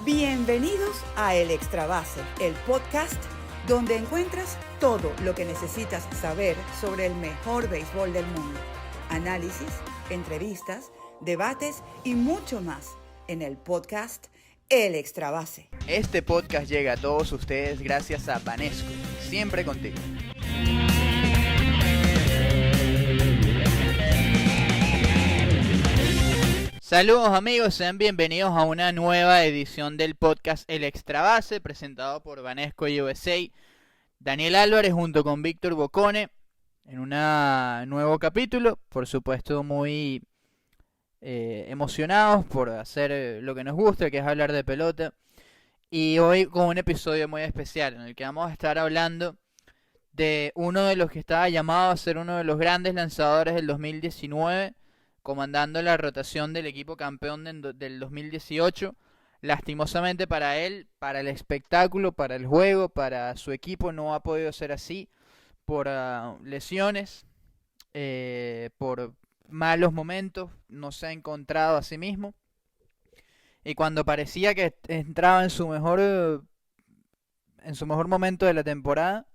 Bienvenidos a El Extra Base, el podcast donde encuentras todo lo que necesitas saber sobre el mejor béisbol del mundo. Análisis, entrevistas, debates y mucho más en el podcast El Extra Base. Este podcast llega a todos ustedes gracias a Banesco, siempre contigo. Saludos amigos, sean bienvenidos a una nueva edición del podcast El Extra Base, presentado por Banesco USA. Daniel Álvarez junto con Víctor Boccone en un nuevo capítulo, por supuesto muy emocionados por hacer lo que nos gusta, que es hablar de pelota. Y hoy con un episodio muy especial en el que vamos a estar hablando de uno de los que estaba llamado a ser uno de los grandes lanzadores del 2019, comandando la rotación del equipo campeón del 2018. Lastimosamente para él, para el espectáculo, para el juego, para su equipo no ha podido ser así por lesiones, por malos momentos, no se ha encontrado a sí mismo. Y cuando parecía que entraba en su mejor momento de la temporada,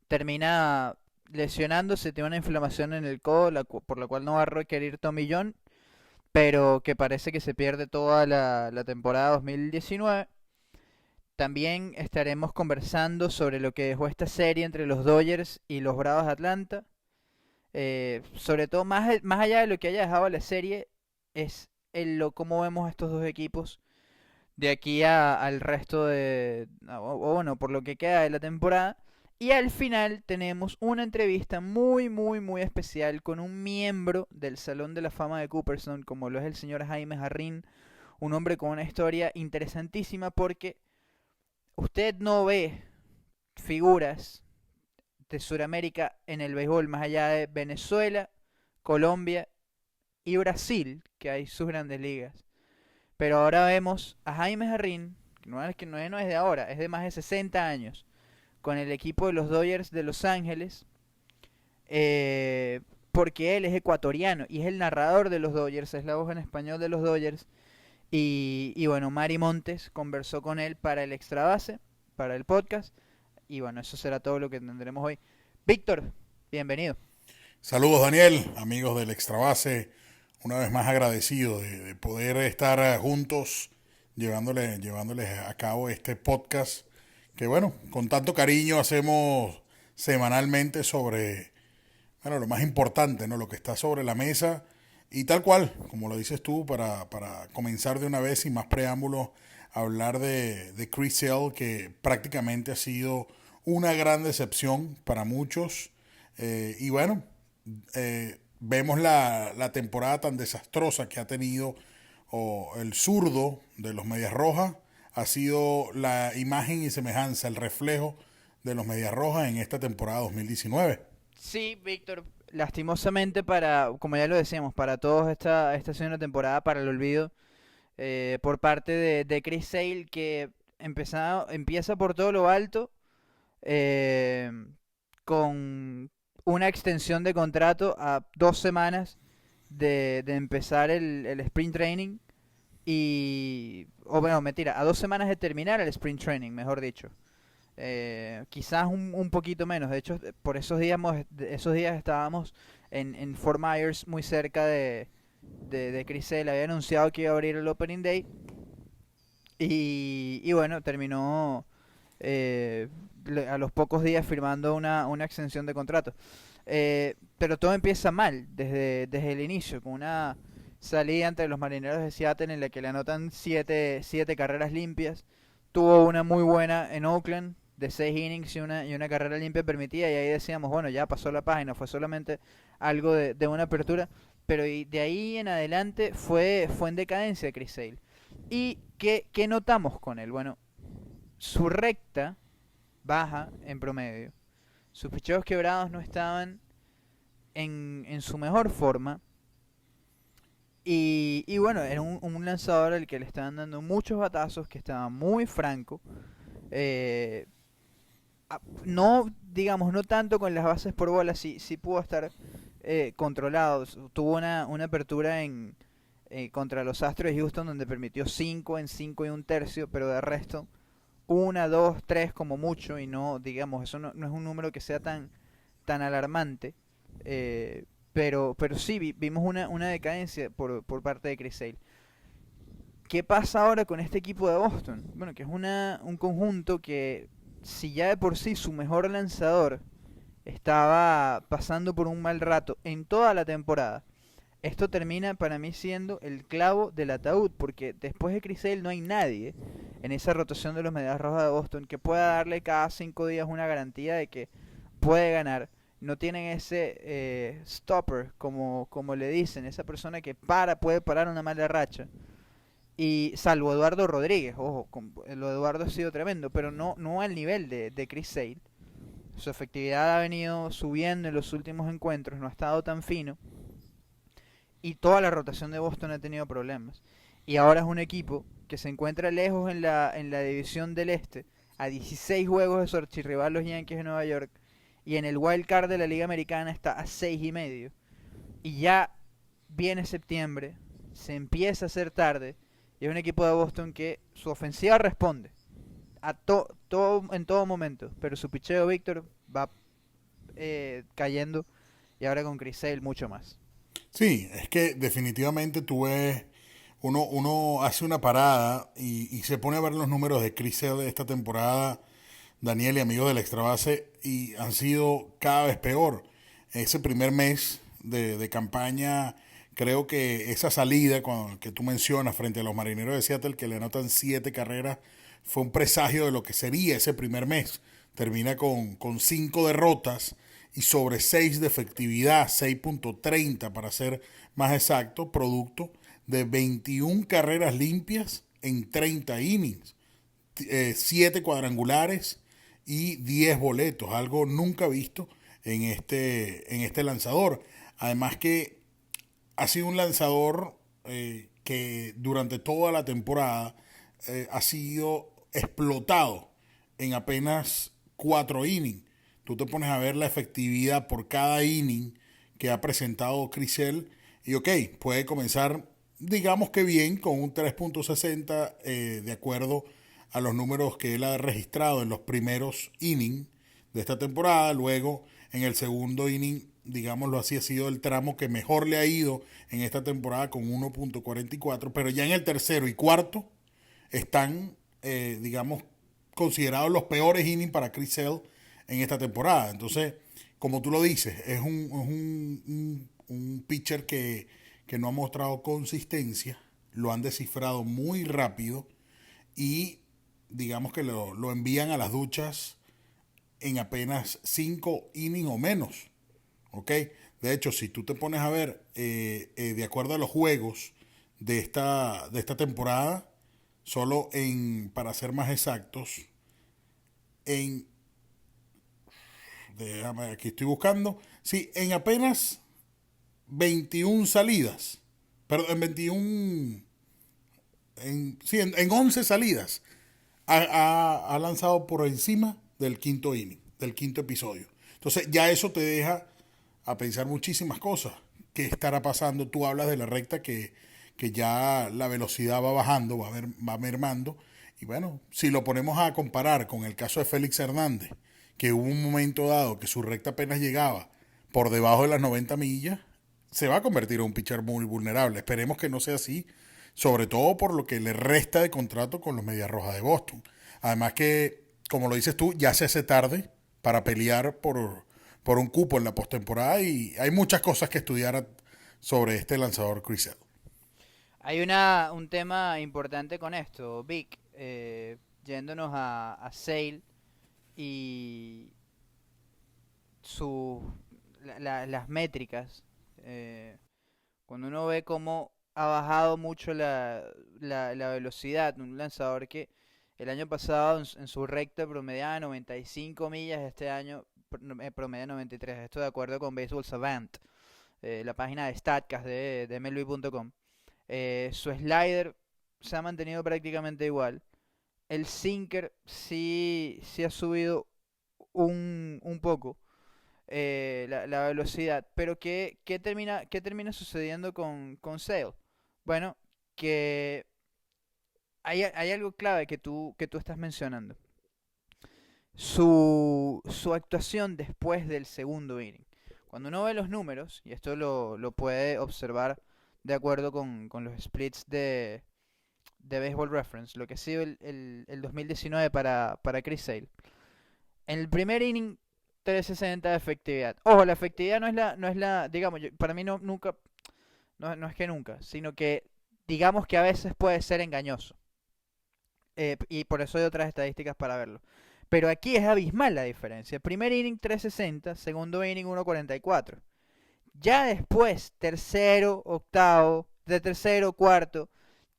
termina lesionándose, tiene una inflamación en el codo, por la cual no va a requerir tomillón, pero que parece que se pierde toda la temporada 2019. También estaremos conversando sobre lo que dejó esta serie entre los Dodgers y los Bravos de Atlanta. Sobre todo, más allá de lo que haya dejado la serie, es cómo vemos estos dos equipos de aquí al resto bueno, por lo que queda de la temporada. Y al final tenemos una entrevista muy especial con un miembro del Salón de la Fama de Cooperstown, como lo es el señor Jaime Jarrín, un hombre con una historia interesantísima, porque usted no ve figuras de Sudamérica en el béisbol más allá de Venezuela, Colombia y Brasil, que hay sus grandes ligas. Pero ahora vemos a Jaime Jarrín, que no es de ahora, es de más de 60 años, con el equipo de los Dodgers de Los Ángeles, porque él es ecuatoriano y es el narrador de los Dodgers, es la voz en español de los Dodgers. Y bueno, Mari Montes conversó con él para el Extra Base, para el podcast. Y bueno, eso será todo lo que tendremos hoy. Víctor, bienvenido. Saludos Daniel, amigos del Extra Base. Una vez más agradecido de poder estar juntos llevándoles a cabo este podcast que, bueno, con tanto cariño hacemos semanalmente sobre, bueno, lo más importante, ¿no? Lo que está sobre la mesa y tal cual, como lo dices tú, para comenzar de una vez sin más preámbulos, hablar de Chris Sale, que prácticamente ha sido una gran decepción para muchos. Y bueno, vemos la temporada tan desastrosa que ha tenido el zurdo de los Medias Rojas. Ha sido la imagen y semejanza, el reflejo de los Medias Rojas en esta temporada 2019. Sí, Víctor, lastimosamente como ya lo decíamos, para todos esta ha sido una temporada para el olvido por parte de Chris Sale, que empieza por todo lo alto con una extensión de contrato a 2 semanas de empezar el sprint training. A 2 semanas de terminar el sprint training, mejor dicho. Quizás un poquito menos. De hecho, por esos días estábamos en Fort Myers, muy cerca de Chris Sale. Había anunciado que iba a abrir el Opening Day. Y bueno, terminó a los pocos días firmando una extensión de contrato. Pero todo empieza mal desde el inicio, con una salida entre los Marineros de Seattle en la que le anotan 7 carreras limpias. Tuvo una muy buena en Oakland de 6 innings y una carrera limpia permitida, y ahí decíamos, bueno, ya pasó la página, fue solamente algo de una apertura. Pero de ahí en adelante fue en decadencia Chris Sale. ¿Y qué notamos con él? Bueno, su recta baja en promedio. Sus picheos quebrados no estaban en su mejor forma. Y bueno, era un lanzador al que le estaban dando muchos batazos, que estaba muy franco. No, digamos, no tanto con las bases por bola, sí pudo estar controlado. Tuvo una apertura en contra los Astros de Houston, donde permitió 5 en 5 y un tercio, pero de resto, 1, 2, 3 como mucho, y no, digamos, eso no es un número que sea tan alarmante. Pero sí, vimos una decadencia por parte de Chris Sale. ¿Qué pasa ahora con este equipo de Boston? Bueno, que es un conjunto que, si ya de por sí su mejor lanzador estaba pasando por un mal rato en toda la temporada, esto termina para mí siendo el clavo del ataúd, porque después de Chris Sale no hay nadie en esa rotación de los Medias Rojas de Boston que pueda darle cada 5 días una garantía de que puede ganar. No tienen ese stopper, como le dicen, esa persona que puede parar una mala racha. Y salvo Eduardo Rodríguez, ojo, lo de Eduardo ha sido tremendo, pero no al nivel de Chris Sale. Su efectividad ha venido subiendo en los últimos encuentros, no ha estado tan fino. Y toda la rotación de Boston ha tenido problemas. Y ahora es un equipo que se encuentra lejos en la división del Este, a 16 juegos de su archirrival los Yankees de Nueva York, y en el wild card de la Liga Americana está a 6.5. Y ya viene septiembre, se empieza a hacer tarde, y es un equipo de Boston que su ofensiva responde en todo momento, pero su picheo, Víctor, va cayendo, y ahora con Chris Sale mucho más. Sí, es que definitivamente uno hace una parada y se pone a ver los números de Chris Sale de esta temporada, Daniel y amigos del Extra Base, y han sido cada vez peor. Ese primer mes de campaña, creo que esa salida que tú mencionas frente a los Marineros de Seattle, que le anotan 7 carreras, fue un presagio de lo que sería ese primer mes. Termina con 5 derrotas y sobre 6 de efectividad, 6.30 para ser más exacto, producto de 21 carreras limpias en 30 innings, 7 cuadrangulares y 10 boletos, algo nunca visto en este lanzador. Además que ha sido un lanzador que durante toda la temporada ha sido explotado en apenas 4 innings. Tú te pones a ver la efectividad por cada inning que ha presentado Chris Sale y ok, puede comenzar, digamos que bien, con un 3.60 de acuerdo a los números que él ha registrado en los primeros innings de esta temporada. Luego, en el segundo inning, digámoslo así, ha sido el tramo que mejor le ha ido en esta temporada con 1.44, pero ya en el tercero y cuarto están, digamos, considerados los peores innings para Chris Sale en esta temporada. Entonces, como tú lo dices, es un pitcher que no ha mostrado consistencia, lo han descifrado muy rápido y digamos que lo envían a las duchas en apenas 5 innings o menos. ¿Ok? De hecho, si tú te pones a ver, de acuerdo a los juegos de esta temporada, solo para ser más exactos, déjame, aquí estoy buscando, sí, en apenas 21 salidas, perdón, en 11 salidas, ha lanzado por encima del quinto inning, del quinto episodio. Entonces ya eso te deja a pensar muchísimas cosas. ¿Qué estará pasando? Tú hablas de la recta que ya la velocidad va bajando, va mermando. Y bueno, si lo ponemos a comparar con el caso de Félix Hernández, que hubo un momento dado que su recta apenas llegaba por debajo de las 90 millas, se va a convertir en un pitcher muy vulnerable. Esperemos que no sea así, sobre todo por lo que le resta de contrato con los Medias Rojas de Boston. Además que, como lo dices tú, ya se hace tarde para pelear por un cupo en la postemporada y hay muchas cosas que estudiar sobre este lanzador Chris Sale. Hay un tema importante con esto, Vic, yéndonos a Sale y las métricas. Cuando uno ve cómo ha bajado mucho la velocidad, un lanzador que el año pasado en su recta promediaba 95 millas, este año promedia 93. Esto de acuerdo con Baseball Savant, la página de StatCast de MLB.com. Su slider se ha mantenido prácticamente igual. El sinker sí ha subido un poco la velocidad. Pero ¿qué termina sucediendo con Sale? Bueno, que hay algo clave que tú estás mencionando. Su actuación después del segundo inning. Cuando uno ve los números, y esto lo puede observar de acuerdo con los splits de Baseball Reference, lo que ha sido el 2019 para Chris Sale. En el primer inning, 360 de efectividad. Ojo, la efectividad no es la, digamos, para mí nunca, no es que nunca, sino que digamos que a veces puede ser engañoso. Y por eso hay otras estadísticas para verlo. Pero aquí es abismal la diferencia. Primer inning 360, segundo inning 144. Ya después, tercero, octavo, de tercero, cuarto,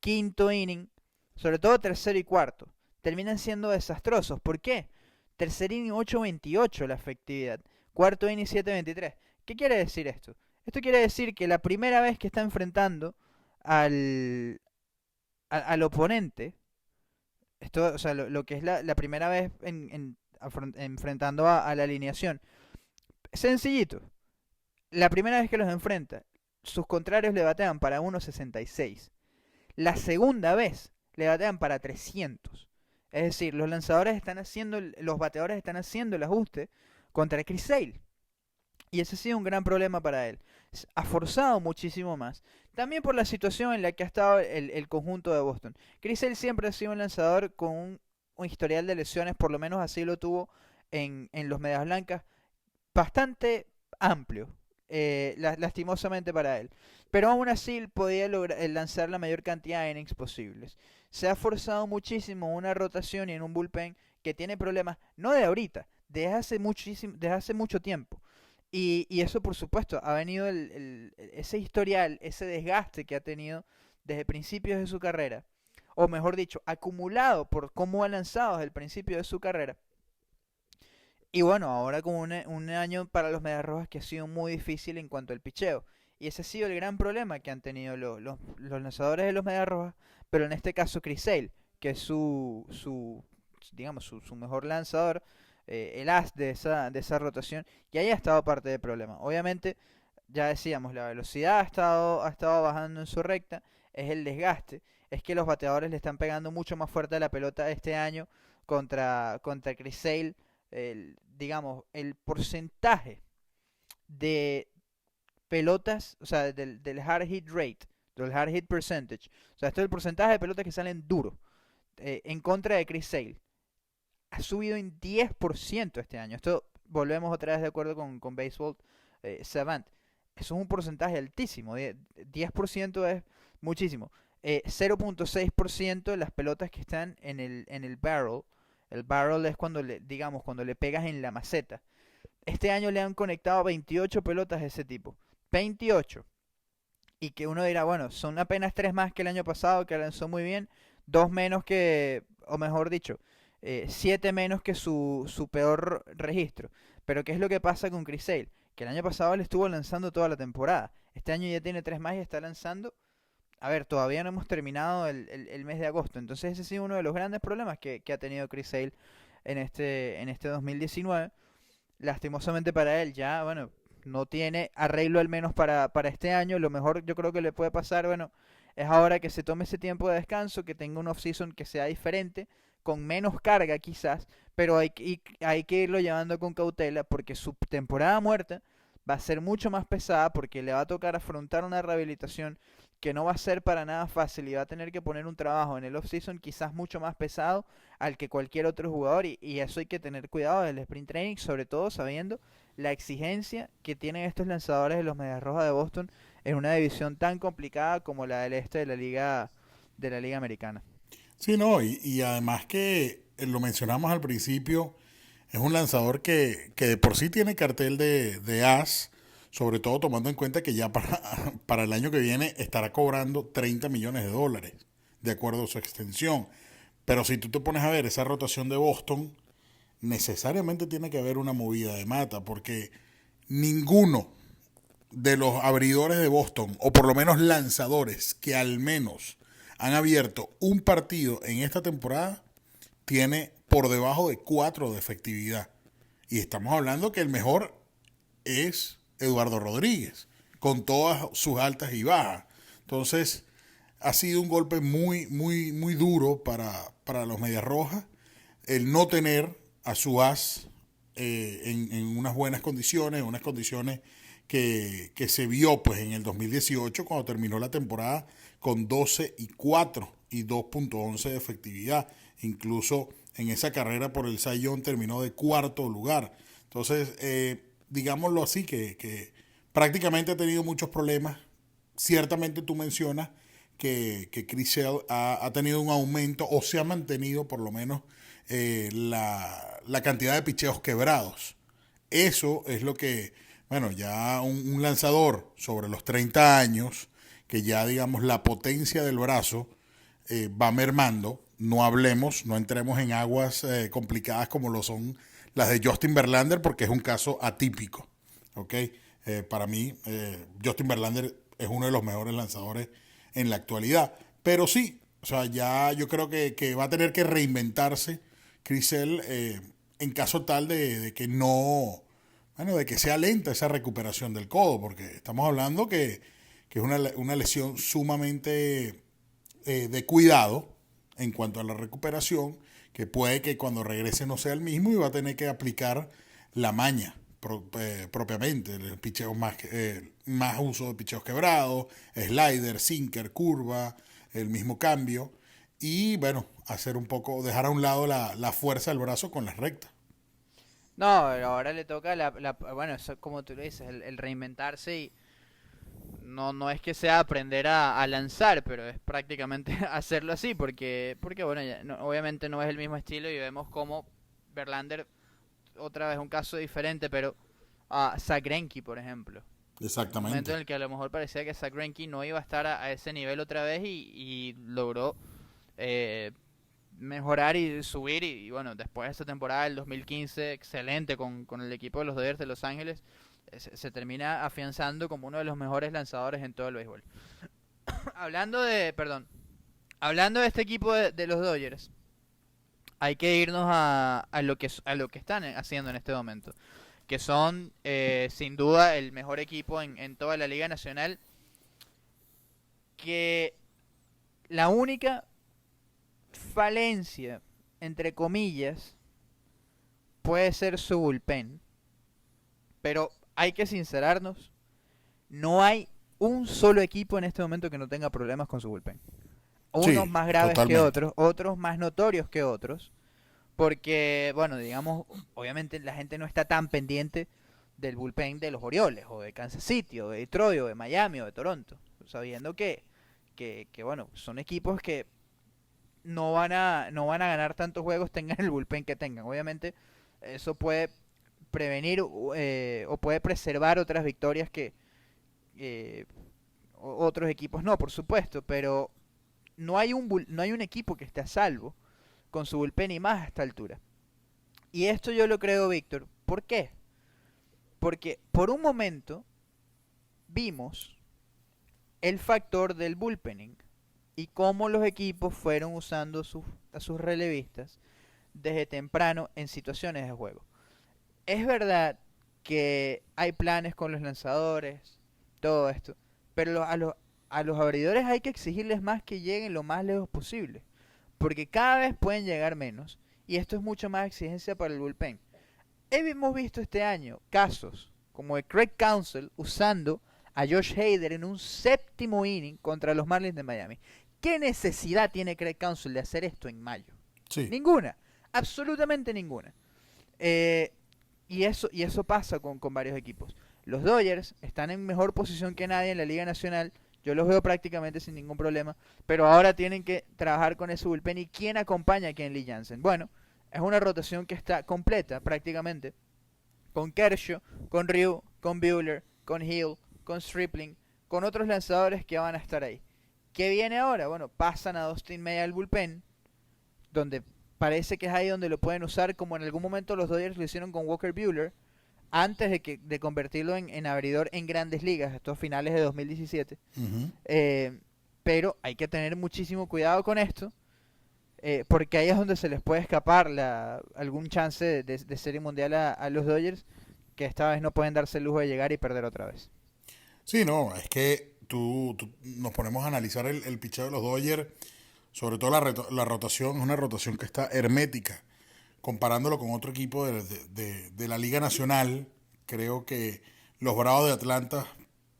quinto inning, sobre todo tercero y cuarto, terminan siendo desastrosos. ¿Por qué? Tercer inning 8.28 la efectividad, cuarto inning 7.23. ¿Qué quiere decir esto? Esto quiere decir que la primera vez que está enfrentando al oponente, esto, o sea, lo que es la primera vez enfrentando a la alineación, sencillito. La primera vez que los enfrenta, sus contrarios le batean para 1.66. La segunda vez le batean para 300. Es decir, los bateadores están haciendo el ajuste contra Chris Sale. Y ese ha sido un gran problema para él. Ha forzado muchísimo más. También por la situación en la que ha estado el conjunto de Boston. Chris Sale siempre ha sido un lanzador con un historial de lesiones, por lo menos así lo tuvo en los Medias Blancas, bastante amplio, lastimosamente para él. Pero aún así él podía lanzar la mayor cantidad de innings posibles. Se ha forzado muchísimo una rotación y en un bullpen que tiene problemas, no de ahorita, desde hace mucho tiempo. Y eso, por supuesto, ha venido ese historial, ese desgaste que ha tenido desde principios de su carrera, o mejor dicho, acumulado por cómo ha lanzado desde el principio de su carrera. Y bueno, ahora con un año para los Medias Rojas que ha sido muy difícil en cuanto al picheo. Y ese ha sido el gran problema que han tenido los lanzadores de los Medias Rojas, pero en este caso Chris Sale, que es digamos, su mejor lanzador, el as de esa rotación, y ahí ha estado parte del problema. Obviamente, ya decíamos, la velocidad ha estado bajando en su recta, es el desgaste, es que los bateadores le están pegando mucho más fuerte a la pelota este año contra Chris Sale. Digamos, el porcentaje de pelotas, o sea, del hard hit rate, del hard hit percentage, o sea, esto es el porcentaje de pelotas que salen duro en contra de Chris Sale, ha subido en 10% este año. Esto volvemos otra vez de acuerdo con Baseball Savant. Eso es un porcentaje altísimo. 10% es muchísimo. 0.6% de las pelotas que están en el barrel. El barrel es digamos, cuando le pegas en la maceta. Este año le han conectado 28 pelotas de ese tipo. 28. Y que uno dirá, bueno, son apenas 3 más que el año pasado, que lanzó muy bien. 2 menos que, o mejor dicho, 7 menos que su peor registro. Pero ¿qué es lo que pasa con Chris Sale? Que el año pasado le estuvo lanzando toda la temporada. Este año ya tiene 3 más y está lanzando. A ver, todavía no hemos terminado el mes de agosto. Entonces ese ha sido uno de los grandes problemas que ha tenido Chris Sale en este 2019. Lastimosamente para él ya, bueno, no tiene arreglo al menos para este año. Lo mejor yo creo que le puede pasar, bueno, es ahora que se tome ese tiempo de descanso, que tenga un off-season que sea diferente, con menos carga quizás, pero hay que irlo llevando con cautela porque su temporada muerta va a ser mucho más pesada porque le va a tocar afrontar una rehabilitación que no va a ser para nada fácil y va a tener que poner un trabajo en el off-season quizás mucho más pesado al que cualquier otro jugador y eso hay que tener cuidado del sprint training, sobre todo sabiendo la exigencia que tienen estos lanzadores de los Medias Rojas de Boston en una división tan complicada como la del este de la Liga Americana. Sí, no, y además que lo mencionamos al principio, es un lanzador que de por sí tiene cartel de as, sobre todo tomando en cuenta que ya para el año que viene estará cobrando $30 millones, de acuerdo a su extensión. Pero si tú te pones a ver esa rotación de Boston, necesariamente tiene que haber una movida de mata, porque ninguno de los abridores de Boston, o por lo menos lanzadores que al menos han abierto un partido en esta temporada, tiene por debajo de 4 de efectividad. Y estamos hablando que el mejor es Eduardo Rodríguez, con todas sus altas y bajas. Entonces, ha sido un golpe muy duro para los Medias Rojas el no tener a su as en unas buenas condiciones, unas condiciones que se vio pues en el 2018 cuando terminó la temporada con 12-4 y 2.11 de efectividad. Incluso en esa carrera por el Cy Young terminó de cuarto lugar. Entonces, digámoslo así, que prácticamente ha tenido muchos problemas. Ciertamente tú mencionas que Chris Sale ha tenido un aumento o se ha mantenido por lo menos la cantidad de picheos quebrados. Eso es lo que, bueno, ya un lanzador sobre los 30 años, que ya digamos la potencia del brazo va mermando, no entremos en aguas complicadas como lo son las de Justin Verlander, porque es un caso atípico, ¿ok? Para mí, Justin Verlander es uno de los mejores lanzadores en la actualidad, pero sí, o sea, ya yo creo que va a tener que reinventarse Chris Sale en caso tal de que no, bueno, de que sea lenta esa recuperación del codo, porque estamos hablando que es una lesión sumamente de cuidado en cuanto a la recuperación, que puede que cuando regrese no sea el mismo y va a tener que aplicar la maña propiamente, el picheo más uso de picheos quebrados, slider, sinker, curva, el mismo cambio y bueno, hacer un poco, dejar a un lado la fuerza del brazo con las rectas. No, pero ahora le toca bueno, eso como tú lo dices, el reinventarse y no es que sea aprender a lanzar, pero es prácticamente hacerlo así, porque bueno, obviamente no es el mismo estilo y vemos como Verlander, otra vez un caso diferente, pero Zach Greinke, por ejemplo. Un momento en Exactamente. el que a lo mejor parecía que Zach Greinke no iba a estar a ese nivel otra vez y logró eh, mejorar y subir y bueno, después de esta temporada del 2015, excelente con el equipo de los Dodgers de Los Ángeles, se termina afianzando como uno de los mejores lanzadores en todo el béisbol. Hablando de este equipo de los Dodgers, hay que irnos a lo que están haciendo en este momento, que son sin duda el mejor equipo en toda la Liga Nacional, que la única falencia, entre comillas, puede ser su bullpen, pero hay que sincerarnos, no hay un solo equipo en este momento que no tenga problemas con su bullpen. Unos Sí, más graves que totalmente. otros más notorios que otros, porque, bueno, digamos, obviamente la gente no está tan pendiente del bullpen de los Orioles, o de Kansas City, o de Detroit, o de Miami, o de Toronto, sabiendo que bueno, son equipos que no van a ganar tantos juegos tengan el bullpen que tengan. Obviamente, eso puede prevenir o puede preservar otras victorias que eh, otros equipos no, por supuesto, pero no hay un equipo que esté a salvo con su bullpen y más a esta altura. Y esto yo lo creo, Víctor. ¿Por qué? Porque por un momento vimos el factor del bullpening y cómo los equipos fueron usando a sus relevistas desde temprano en situaciones de juego. Es verdad que hay planes con los lanzadores, todo esto, pero a los abridores hay que exigirles más que lleguen lo más lejos posible, porque cada vez pueden llegar menos y esto es mucho más exigencia para el bullpen. Hemos visto este año casos como de Craig Counsell usando a Josh Hader en un séptimo inning contra los Marlins de Miami. ¿Qué necesidad tiene Craig Counsell de hacer esto en mayo? Sí. Ninguna, absolutamente ninguna. Eh, y eso pasa con varios equipos. Los Dodgers están en mejor posición que nadie en la Liga Nacional. Yo los veo prácticamente sin ningún problema. Pero ahora tienen que trabajar con ese bullpen. ¿Y quién acompaña a Kenley Jansen? Bueno, es una rotación que está completa prácticamente. Con Kershaw, con Ryu, con Buehler, con Hill, con Stripling, con otros lanzadores que van a estar ahí. ¿Qué viene ahora? Bueno, pasan a Dustin May al bullpen, donde parece que es ahí donde lo pueden usar, como en algún momento los Dodgers lo hicieron con Walker Buehler, antes de convertirlo en abridor en grandes ligas, estos finales de 2017. Ujú. Pero hay que tener muchísimo cuidado con esto, porque ahí es donde se les puede escapar algún chance de serie mundial a los Dodgers, que esta vez no pueden darse el lujo de llegar y perder otra vez. Sí, no, es que nos ponemos a analizar el picheo de los Dodgers, sobre todo la rotación, es una rotación que está hermética. Comparándolo con otro equipo de la Liga Nacional, creo que los Bravos de Atlanta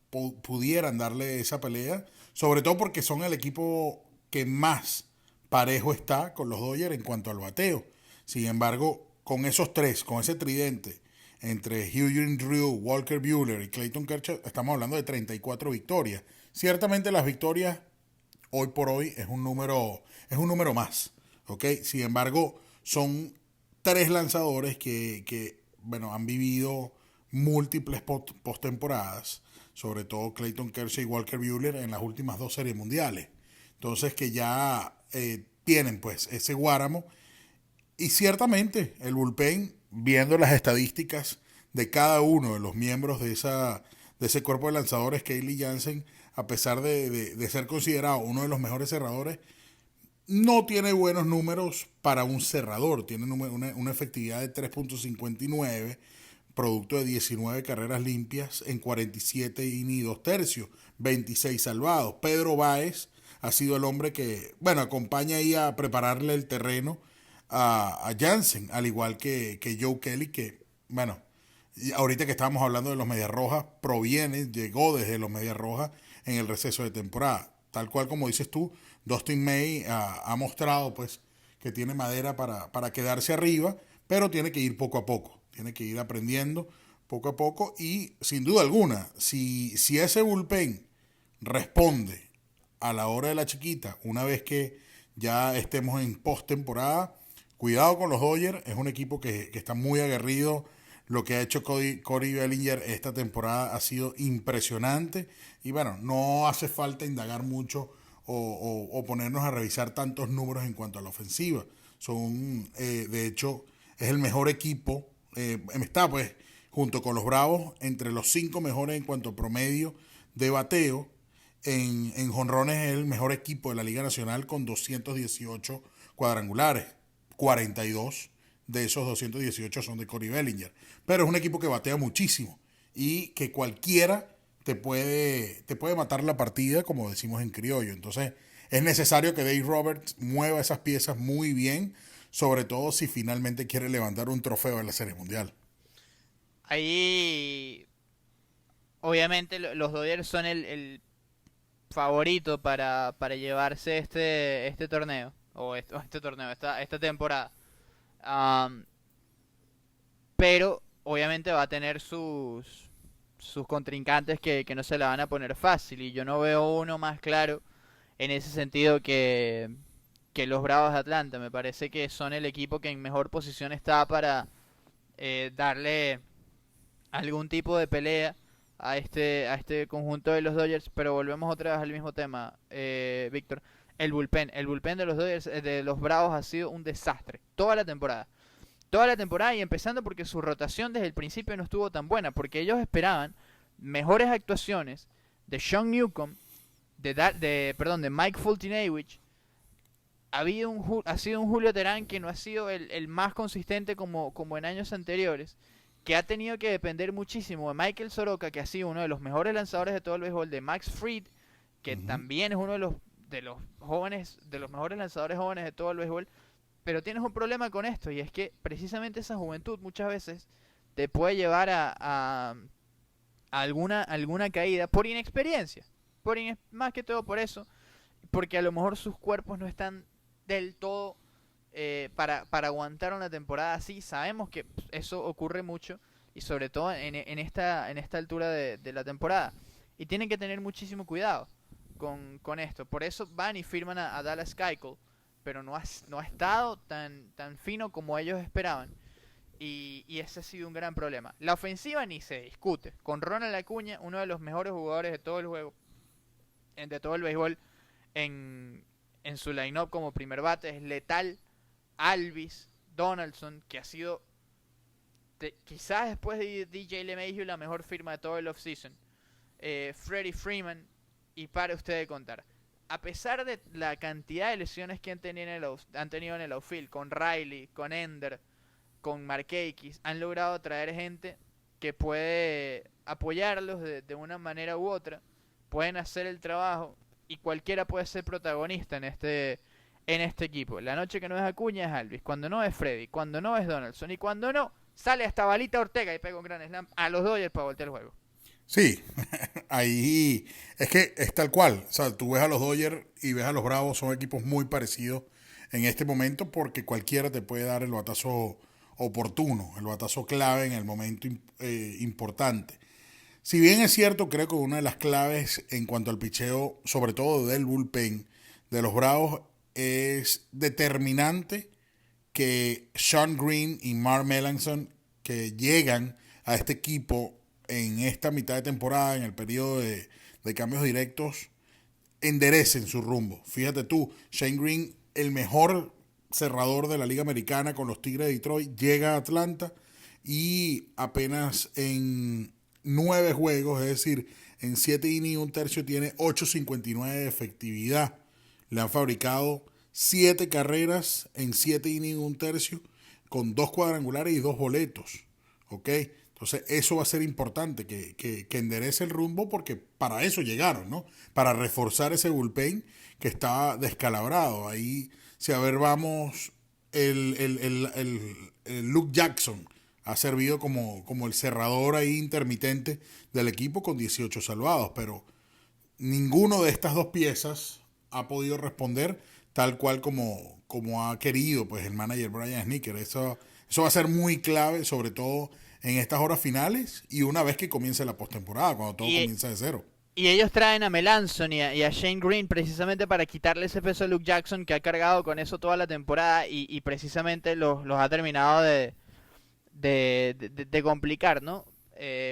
pudieran darle esa pelea, sobre todo porque son el equipo que más parejo está con los Dodgers en cuanto al bateo. Sin embargo, con esos tres, con ese tridente, entre Hyun Ryu, Walker Buehler y Clayton Kershaw, estamos hablando de 34 victorias. Ciertamente las victorias hoy por hoy es un número más, ¿ok? Sin embargo, son tres lanzadores que bueno, han vivido múltiples postemporadas, sobre todo Clayton Kershaw y Walker Buehler en las últimas dos series mundiales. Entonces que ya tienen pues ese guáramo. Y ciertamente el bullpen, viendo las estadísticas de cada uno de los miembros de ese cuerpo de lanzadores, Kenley Jansen, a pesar de ser considerado uno de los mejores cerradores, no tiene buenos números para un cerrador. Tiene una efectividad de 3.59, producto de 19 carreras limpias en 47 y 2/3, 26 salvados. Pedro Báez ha sido el hombre que, bueno, acompaña ahí a prepararle el terreno a Jansen, al igual que Joe Kelly, que, bueno, ahorita que estábamos hablando de los Medias Rojas, llegó desde los Medias Rojas en el receso de temporada. Tal cual como dices tú, Dustin May ha mostrado pues que tiene madera para quedarse arriba, pero tiene que ir poco a poco, tiene que ir aprendiendo poco a poco y sin duda alguna, si ese bullpen responde a la hora de la chiquita, una vez que ya estemos en postemporada, cuidado con los Dodgers, es un equipo que está muy aguerrido. Lo que ha hecho Cody Bellinger esta temporada ha sido impresionante. Y bueno, no hace falta indagar mucho o ponernos a revisar tantos números en cuanto a la ofensiva. De hecho, es el mejor equipo. Está pues junto con los Bravos entre los 5 mejores en cuanto a promedio de bateo. En jonrones es el mejor equipo de la Liga Nacional con 218 cuadrangulares. 42 de esos 218 son de Cody Bellinger. Pero es un equipo que batea muchísimo y que cualquiera te puede matar la partida, como decimos en criollo. Entonces es necesario que Dave Roberts mueva esas piezas muy bien, sobre todo si finalmente quiere levantar un trofeo en la Serie Mundial. Ahí, obviamente, los Dodgers son el favorito para llevarse este torneo, este torneo, esta temporada. Um, pero obviamente va a tener sus contrincantes que no se la van a poner fácil. Y yo no veo uno más claro en ese sentido que los Bravos de Atlanta. Me parece que son el equipo que en mejor posición está para darle algún tipo de pelea a este conjunto de los Dodgers. Pero volvemos otra vez al mismo tema, Víctor. El bullpen de los Dodgers, de los Bravos, ha sido un desastre toda la temporada. Toda la temporada, y empezando porque su rotación desde el principio no estuvo tan buena, porque ellos esperaban mejores actuaciones de Sean Newcomb, de Mike Foltynewicz. Ha sido un Julio Terán que no ha sido el más consistente como en años anteriores, que ha tenido que depender muchísimo de Michael Soroka, que ha sido uno de los mejores lanzadores de todo el béisbol, de Max Fried, que también es uno de los jóvenes, de los mejores lanzadores jóvenes de todo el béisbol. Pero tienes un problema con esto, y es que precisamente esa juventud muchas veces te puede llevar a alguna caída por inexperiencia. Más que todo por eso, porque a lo mejor sus cuerpos no están del todo para aguantar una temporada así. Sabemos que eso ocurre mucho, y sobre todo en esta altura de la temporada. Y tienen que tener muchísimo cuidado con esto. Por eso van y firman a Dallas Keuchel, pero no ha estado tan fino como ellos esperaban. Y ese ha sido un gran problema. La ofensiva ni se discute. Con Ronald Acuña, uno de los mejores jugadores de todo el juego, de todo el béisbol, en su line-up como primer bate, es letal. Alvis, Donaldson, que ha sido quizás después de DJ LeMahieu la mejor firma de todo el offseason. Freddie Freeman, y para usted de contar. A pesar de la cantidad de lesiones que han tenido en el outfield, con Riley, con Ender, con Markakis, han logrado traer gente que puede apoyarlos de una manera u otra, pueden hacer el trabajo y cualquiera puede ser protagonista en este equipo. La noche que no es Acuña es Alvis, cuando no es Freddy, cuando no es Donaldson y cuando no, sale hasta Balita Ortega y pega un gran slam a los Dodgers para voltear el juego. Sí, ahí es que es tal cual. O sea, tú ves a los Dodgers y ves a los Bravos, son equipos muy parecidos en este momento porque cualquiera te puede dar el batazo oportuno, el batazo clave en el momento importante. Si bien es cierto, creo que una de las claves en cuanto al picheo, sobre todo del bullpen de los Bravos, es determinante que Sean Green y Mark Melancon, que llegan a este equipo en esta mitad de temporada, en el periodo de cambios directos, enderecen su rumbo. Fíjate tú, Shane Green, el mejor cerrador de la Liga Americana con los Tigres de Detroit, llega a Atlanta y apenas en 9 juegos, es decir, en 7 innings y un tercio, tiene 8.59 de efectividad. Le han fabricado 7 carreras en 7 innings y un tercio, con 2 cuadrangulares y 2 boletos. ¿Ok? Entonces, eso va a ser importante, que enderece el rumbo, porque para eso llegaron, ¿no? Para reforzar ese bullpen que estaba descalabrado. Ahí, si a ver, vamos, el Luke Jackson ha servido como el cerrador ahí intermitente del equipo con 18 salvados, pero ninguno de estas dos piezas ha podido responder tal cual como ha querido pues el manager Brian Snitker. Eso va a ser muy clave, sobre todo en estas horas finales y una vez que comience la postemporada, cuando todo comienza de cero. Y ellos traen a Melancon y a Shane Green precisamente para quitarle ese peso a Luke Jackson, que ha cargado con eso toda la temporada y precisamente los ha terminado de complicar, ¿no?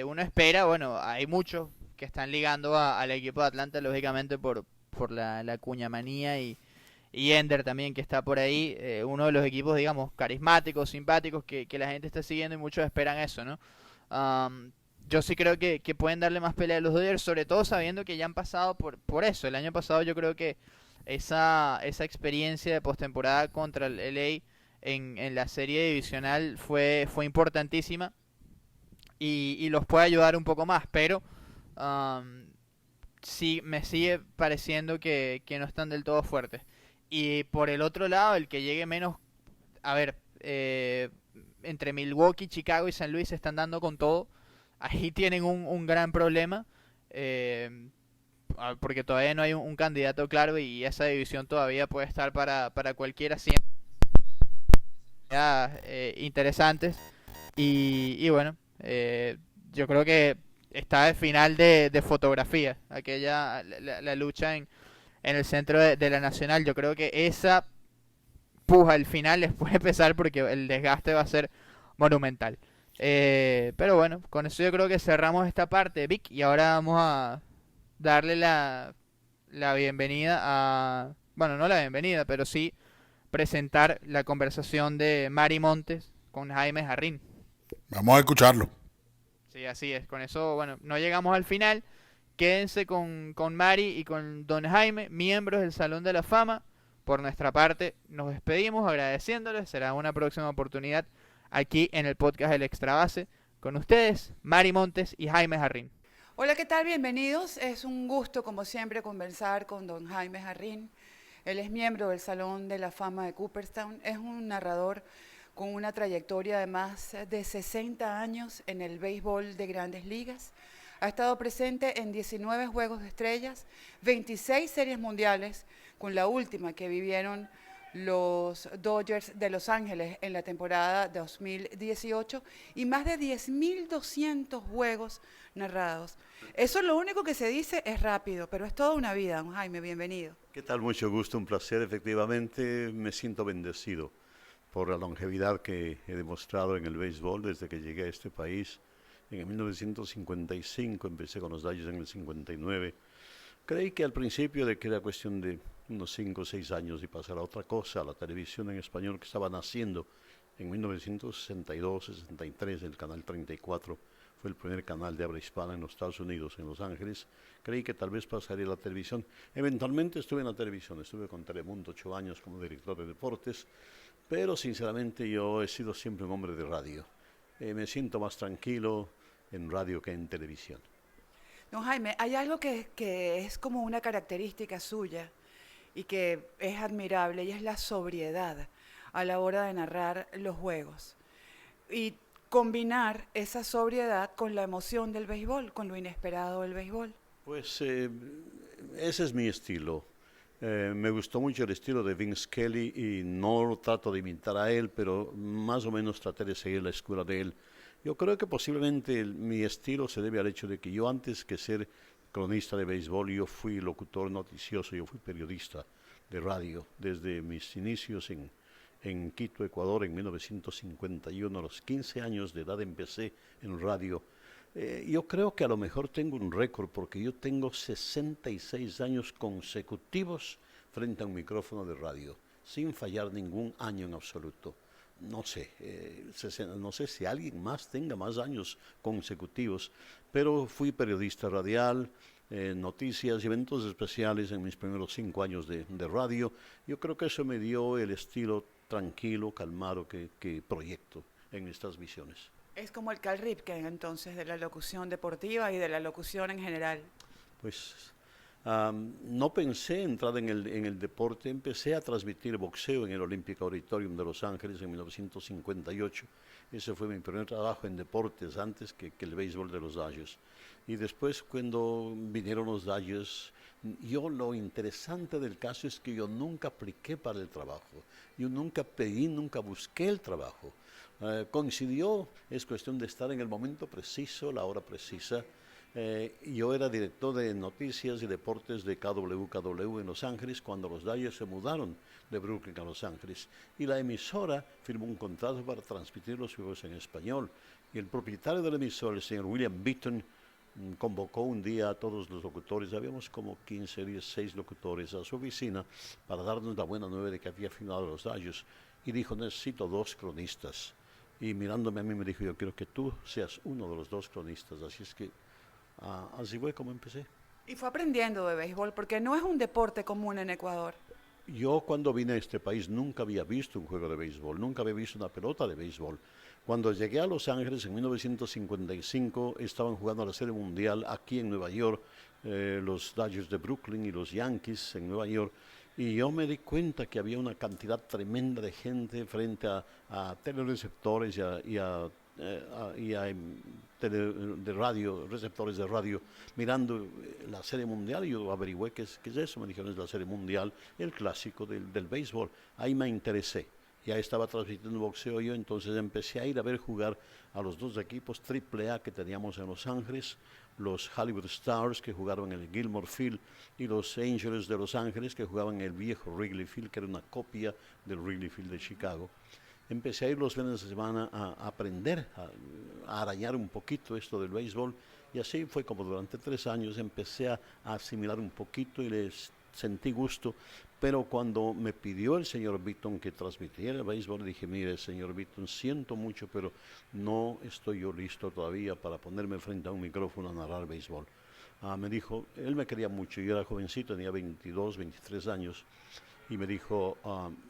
Uno espera, bueno, hay muchos que están ligando al equipo de Atlanta, lógicamente por la cuñamanía y Ender también, que está por ahí, uno de los equipos, digamos, carismáticos, simpáticos, que la gente está siguiendo y muchos esperan eso, ¿no? Yo sí creo que pueden darle más pelea a los Dodgers, sobre todo sabiendo que ya han pasado por eso. El año pasado yo creo que esa experiencia de postemporada contra el LA en la serie divisional fue importantísima y los puede ayudar un poco más, pero sí me sigue pareciendo que no están del todo fuertes. Y por el otro lado, el que llegue menos, a ver, entre Milwaukee, Chicago y San Luis se están dando con todo. Ahí tienen un gran problema, porque todavía no hay un candidato claro y esa división todavía puede estar para cualquiera, siempre interesantes. Y bueno, yo creo que está de final de fotografía, aquella la lucha en el centro de la Nacional. Yo creo que esa puja al final les puede pesar porque el desgaste va a ser monumental. Pero bueno, con eso yo creo que cerramos esta parte, Vic, y ahora vamos a darle la bienvenida a... Bueno, no la bienvenida, pero sí presentar la conversación de Mari Montes con Jaime Jarrín. Vamos a escucharlo. Sí, así es. Con eso, bueno, no llegamos al final. Quédense con Mari y con Don Jaime, miembros del Salón de la Fama. Por nuestra parte, nos despedimos agradeciéndoles. Será una próxima oportunidad aquí en el podcast El Extra Base. Con ustedes, Mari Montes y Jaime Jarrín. Hola, ¿qué tal? Bienvenidos. Es un gusto, como siempre, conversar con don Jaime Jarrín. Él es miembro del Salón de la Fama de Cooperstown. Es un narrador con una trayectoria de más de 60 años en el béisbol de Grandes Ligas. Ha estado presente en 19 Juegos de Estrellas, 26 Series Mundiales, con la última que vivieron los Dodgers de Los Ángeles en la temporada 2018 y más de 10.200 juegos narrados. Eso lo único que se dice es rápido, pero es toda una vida. Don Jaime, bienvenido. ¿Qué tal? Mucho gusto, un placer. Efectivamente, me siento bendecido por la longevidad que he demostrado en el béisbol desde que llegué a este país. En el 1955 empecé con los Dodgers en el 59. Creí que al principio de que era cuestión de unos 5 o 6 años y pasar a otra cosa, a la televisión en español que estaba naciendo en 1962-63, el canal 34 fue el primer canal de habla hispana en los Estados Unidos, en Los Ángeles. Creí que tal vez pasaría a la televisión. Eventualmente estuve en la televisión, estuve con Telemundo 8 años como director de deportes, pero sinceramente yo he sido siempre un hombre de radio. Me siento más tranquilo en radio que en televisión. Don Jaime, hay algo que es como una característica suya y que es admirable y es la sobriedad a la hora de narrar los juegos. Y combinar esa sobriedad con la emoción del béisbol, con lo inesperado del béisbol. Pues ese es mi estilo. Me gustó mucho el estilo de Vince Kelly y no trato de imitar a él, pero más o menos traté de seguir la escuela de él. Yo creo que posiblemente mi estilo se debe al hecho de que yo antes que ser cronista de béisbol, yo fui locutor noticioso, yo fui periodista de radio desde mis inicios en Quito, Ecuador, en 1951. A los 15 años de edad empecé en radio. Yo creo que a lo mejor tengo un récord porque yo tengo 66 años consecutivos frente a un micrófono de radio, sin fallar ningún año en absoluto. No sé, no sé si alguien más tenga más años consecutivos, pero fui periodista radial, noticias y eventos especiales en mis primeros 5 años de radio. Yo creo que eso me dio el estilo tranquilo, calmado que proyecto en estas misiones. Es como el Cal Ripken, entonces, de la locución deportiva y de la locución en general. Pues no pensé entrar en el deporte, empecé a transmitir boxeo en el Olympic Auditorium de Los Ángeles en 1958. Ese fue mi primer trabajo en deportes antes que el béisbol de los Dodgers. Y después cuando vinieron los Dodgers, lo interesante del caso es que yo nunca apliqué para el trabajo. Yo nunca pedí, nunca busqué el trabajo. Coincidió, es cuestión de estar en el momento preciso, la hora precisa. Yo era director de noticias y deportes de KWKW en Los Ángeles cuando los Dodgers se mudaron de Brooklyn a Los Ángeles y la emisora firmó un contrato para transmitir los juegos en español y el propietario de la emisora, el señor William Beaton, convocó un día a todos los locutores, habíamos como 15, 16 locutores a su oficina para darnos la buena nueva de que había firmado los Dodgers y dijo, necesito 2 cronistas y mirándome a mí me dijo, yo quiero que tú seas uno de los 2 cronistas, así es que así fue como empecé. Y fue aprendiendo de béisbol, porque no es un deporte común en Ecuador. Yo cuando vine a este país nunca había visto un juego de béisbol, nunca había visto una pelota de béisbol. Cuando llegué a Los Ángeles en 1955 estaban jugando la Serie Mundial aquí en Nueva York, los Dodgers de Brooklyn y los Yankees en Nueva York. Y yo me di cuenta que había una cantidad tremenda de gente frente a telereceptores y a de radio, receptores de radio, mirando la Serie Mundial. Y yo averigüé qué es eso. Me dijeron, es la Serie Mundial, el clásico del béisbol. Ahí me interesé. Ya estaba transmitiendo boxeo yo, entonces empecé a ir a ver jugar a los 2 equipos AAA que teníamos en Los Ángeles, los Hollywood Stars que jugaban en el Gilmore Field y los Angels de Los Ángeles que jugaban en el viejo Wrigley Field, que era una copia del Wrigley Field de Chicago. Empecé a ir los fines de semana a aprender, a arañar un poquito esto del béisbol y así fue como durante 3 años empecé a asimilar un poquito y les sentí gusto, pero cuando me pidió el señor Beaton que transmitiera el béisbol, dije, mire, señor Beaton, siento mucho, pero no estoy yo listo todavía para ponerme frente a un micrófono a narrar béisbol. Me dijo, él me quería mucho, yo era jovencito, tenía 22, 23 años, y me dijo,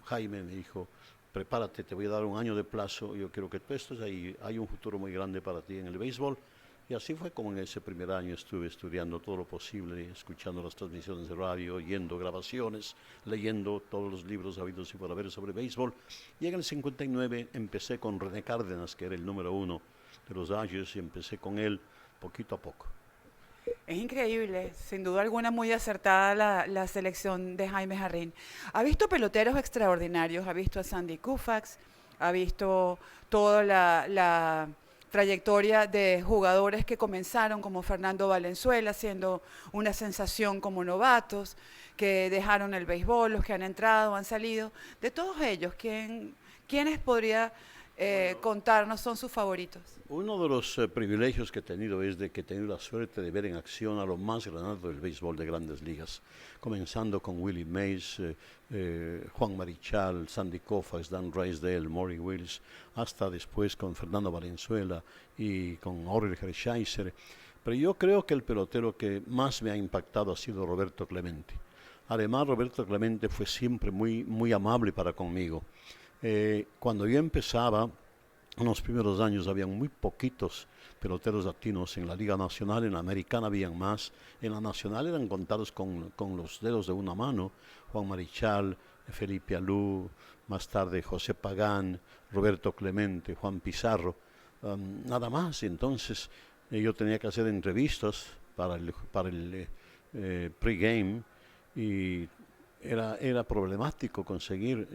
Jaime, me dijo, prepárate, te voy a dar un año de plazo, yo quiero que tú estés ahí, hay un futuro muy grande para ti en el béisbol. Y así fue como en ese primer año estuve estudiando todo lo posible, escuchando las transmisiones de radio, oyendo grabaciones, leyendo todos los libros habidos y por haber sobre béisbol. Y en el 59 empecé con René Cárdenas, que era el número 1 de los Dodgers, y empecé con él poquito a poco. Es increíble, sin duda alguna muy acertada la selección de Jaime Jarrín. Ha visto peloteros extraordinarios, ha visto a Sandy Koufax, ha visto toda la trayectoria de jugadores que comenzaron como Fernando Valenzuela, siendo una sensación como novatos, que dejaron el béisbol, los que han entrado, han salido. De todos ellos, ¿quiénes podría contarnos son sus favoritos? Uno de los privilegios que he tenido es de que he tenido la suerte de ver en acción a lo más granado del béisbol de Grandes Ligas, comenzando con Willie Mays, Juan Marichal, Sandy Koufax, Dan Drysdale, Maury Wills, hasta después con Fernando Valenzuela y con Orel Hershiser. Pero yo creo que el pelotero que más me ha impactado ha sido Roberto Clemente. Además, Roberto Clemente fue siempre muy, muy amable para conmigo. Cuando yo empezaba, En los primeros años habían muy poquitos peloteros latinos en la Liga Nacional, en la Americana habían más, en la Nacional eran contados con los dedos de una mano, Juan Marichal, Felipe Alú, más tarde José Pagán, Roberto Clemente, Juan Pizarro, nada más. Entonces yo tenía que hacer entrevistas para el pregame y era problemático conseguir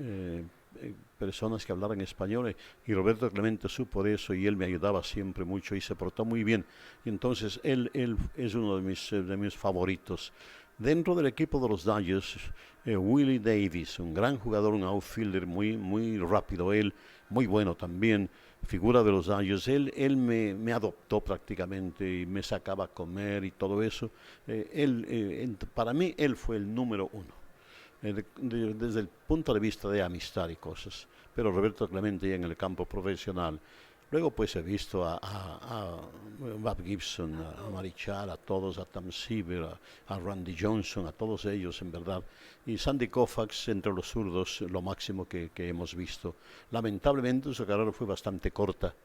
personas que hablaran español, y Roberto Clemente supo de eso y él me ayudaba siempre mucho y se portó muy bien. Y entonces él es uno de mis favoritos. Dentro del equipo de los Dodgers, Willie Davis, un gran jugador, un outfielder muy rápido, él muy bueno también, figura de los Dodgers. Él me adoptó prácticamente y me sacaba a comer y todo eso. Para mí él fue el número uno. Desde el punto de vista de amistad y cosas, pero Roberto Clemente ya en el campo profesional. Luego pues he visto a Bob Gibson, a Marichal, a todos, a Tom Seaver, a Randy Johnson, a todos ellos en verdad. Y Sandy Koufax entre los zurdos, lo máximo que hemos visto. Lamentablemente su carrera fue bastante corta,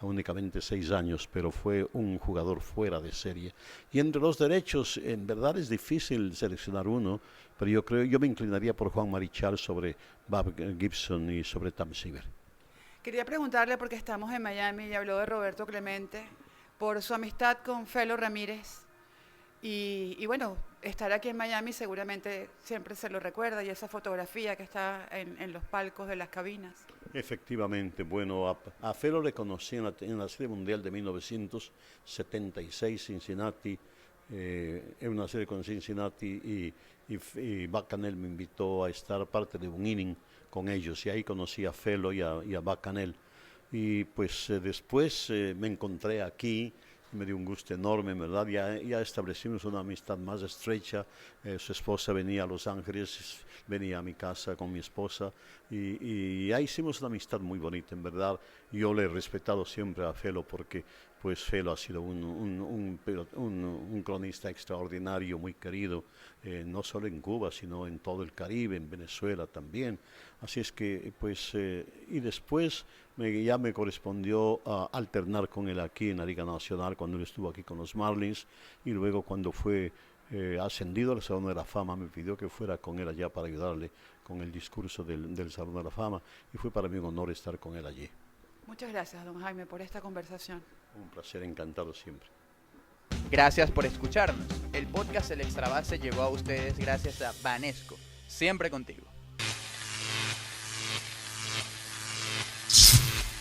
únicamente 6 años, pero fue un jugador fuera de serie. Y entre los derechos, en verdad es difícil seleccionar uno, pero yo me inclinaría por Juan Marichal sobre Bob Gibson y sobre Tom Seaver. Quería preguntarle, porque estamos en Miami y habló de Roberto Clemente, por su amistad con Felo Ramírez. Y bueno, estar aquí en Miami seguramente siempre se lo recuerda, y esa fotografía que está en los palcos de las cabinas. Efectivamente, bueno, a Felo le conocí en la Serie Mundial de 1976, Cincinnati, en una serie con Cincinnati, y Bacanel me invitó a estar parte de un inning con ellos, y ahí conocí a Felo y a Bacanel. Y pues después me encontré aquí, me dio un gusto enorme, ¿verdad? Ya establecimos una amistad más estrecha. Su esposa venía a Los Ángeles, venía a mi casa con mi esposa, y ya hicimos una amistad muy bonita, en verdad. Yo le he respetado siempre a Felo porque pues Felo ha sido un cronista extraordinario, muy querido, no solo en Cuba, sino en todo el Caribe, en Venezuela también. Así es que, pues, y después ya me correspondió alternar con él aquí en la Liga Nacional, cuando él estuvo aquí con los Marlins, y luego cuando fue ascendido al Salón de la Fama, me pidió que fuera con él allá para ayudarle con el discurso del Salón de la Fama, y fue para mí un honor estar con él allí. Muchas gracias, don Jaime, por esta conversación. Un placer, encantado siempre. Gracias por escucharnos. El podcast El Extra Base llegó a ustedes gracias a Banesco, siempre contigo.